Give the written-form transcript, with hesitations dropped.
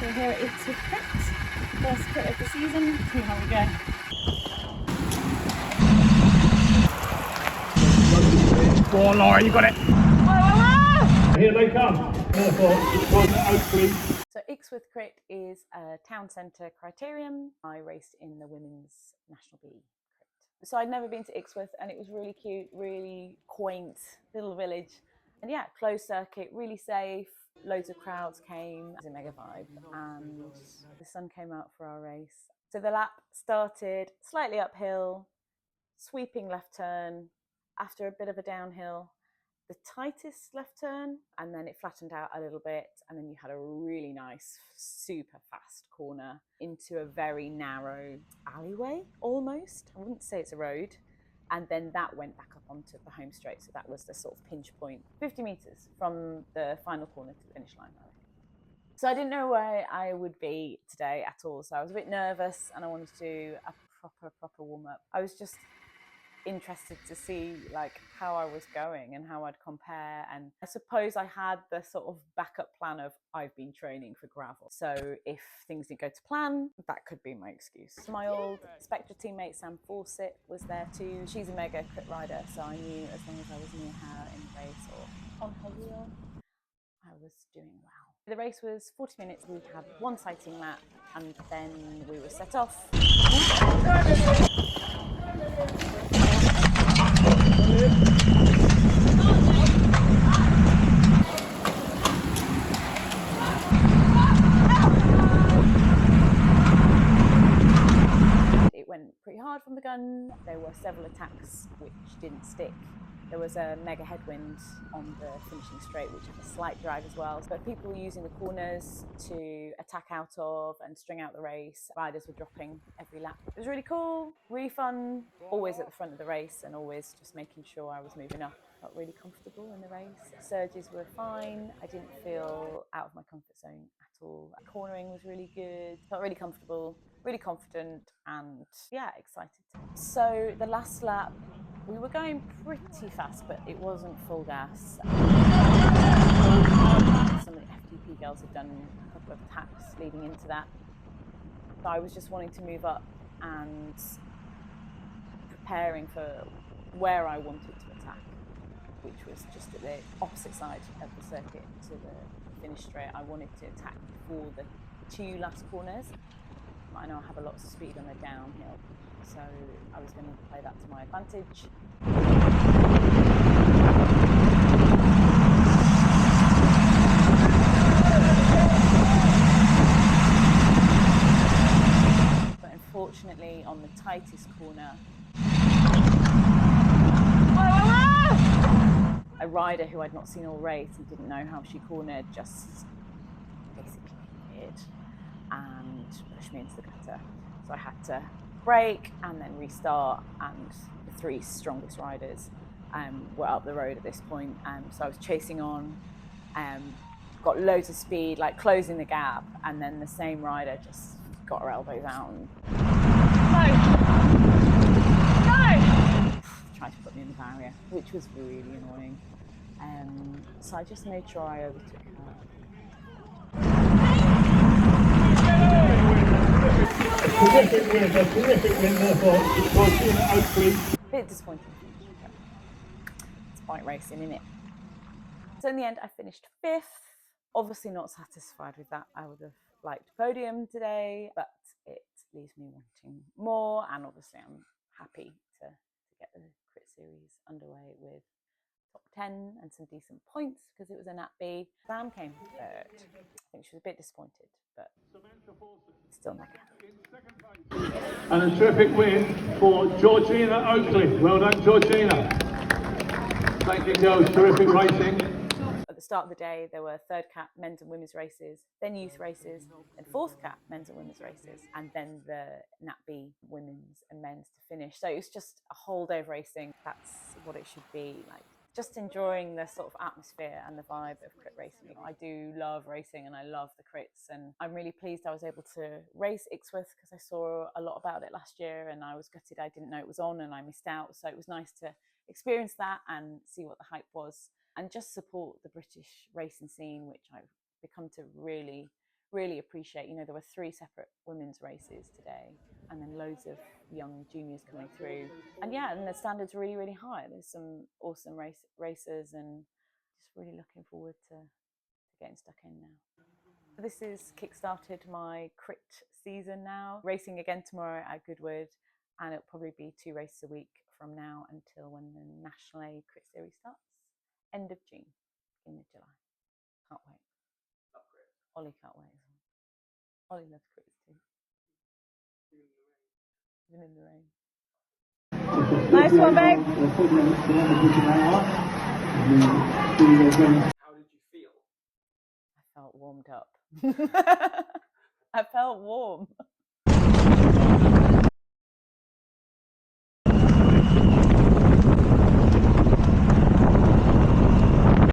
So here it is with Squirt, first crit of the season. See how we go. Go on, Laura, you got it. Here they come. So Ixworth Crit is a town centre criterium. I raced in the women's national B crit. So I'd never been to Ixworth, and it was really cute, really quaint little village. And yeah, closed circuit, really safe. Loads of crowds came. It was a mega vibe, and the sun came out for our race. So the lap started slightly uphill, sweeping left turn, after a bit of a downhill, the tightest left turn, and then it flattened out a little bit, and then you had a really nice, super fast corner into a very narrow alleyway, almost. I wouldn't say it's a road. And then that went back up onto the home straight. So that was the sort of pinch point, 50 metres from the final corner to the finish line, I reckon. So I didn't know where I would be today at all. So I was a bit nervous, and I wanted to do a proper warm up. I was just interested to see like how I was going and how I'd compare, and I suppose I had the sort of backup plan of I've been training for gravel, so if things didn't go to plan, that could be my excuse. My old Spectre teammate Sam Fawcett was there too. She's a mega crit rider, so I knew as long as I was near her in the race or on her wheel, I was doing well. The race was 40 minutes. We had one sighting lap, and then we were set off. It went pretty hard from the gun. There were several attacks which didn't stick. There was a mega headwind on the finishing straight, which had a slight drag as well. But people were using the corners to attack out of and string out the race. Riders were dropping every lap. It was really cool, really fun, always at the front of the race and always just making sure I was moving up. I felt really comfortable in the race. Surges were fine. I didn't feel out of my comfort zone at all. Cornering was really good. Felt really comfortable, really confident, and yeah, excited. So the last lap, we were going pretty fast, but it wasn't full gas. Some of the FTP girls had done a couple of attacks leading into that. So I was just wanting to move up and preparing for where I wanted to attack, which was just at the opposite side of the circuit to the finish straight. I wanted to attack before the two last corners. I know I have a lot of speed on the downhill, so I was going to play that to my advantage. But unfortunately, on the tightest corner, a rider who I'd not seen all race and didn't know how she cornered just basically hid and pushed me into the gutter. So I had to brake and then restart, and the three strongest riders were up the road at this point. So I was chasing on, got loads of speed, like closing the gap, and then the same rider just got her elbows out and tried to put me in the barrier, which was really annoying. So I just made sure I overtook her. Terrific win there for Oakley. Bit disappointing. It's bike racing, isn't it? So in the end, I finished 5th. Obviously not satisfied with that. I would have liked a podium today, but it leaves me wanting more. And obviously I'm happy to get the crit series underway with top 10 and some decent points because it was a Nat B. Sam came 3rd. I think she was a bit disappointed, but still mega. And a terrific win for Georgina Oakley. Well done, Georgina. Thank you, girls. Terrific racing. At the start of the day, there were 3rd Cat men's and women's races, then youth races, then 4th Cat men's and women's races, and then the Nat B women's and men's to finish. So it was just a whole day of racing. That's what it should be like. Just enjoying the sort of atmosphere and the vibe of crit racing. I do love racing and I love the crits, and I'm really pleased I was able to race Ixworth because I saw a lot about it last year and I was gutted I didn't know it was on and I missed out. So it was nice to experience that and see what the hype was and just support the British racing scene, which I've become to really really appreciate, you know, there were 3 separate women's races today, and then loads of young juniors coming through. And yeah, and the standards are really, really high. There's some awesome racers, and just really looking forward to getting stuck in now. This has kickstarted my crit season now. Racing again tomorrow at Goodwood, and it'll probably be 2 races a week from now until when the National A Crit Series starts. End of June, beginning of July. Can't wait. Ollie can't wait as well. Ollie loves crits too. Even in the rain. Nice one, babe. How did you feel? I felt warmed up. I felt warm.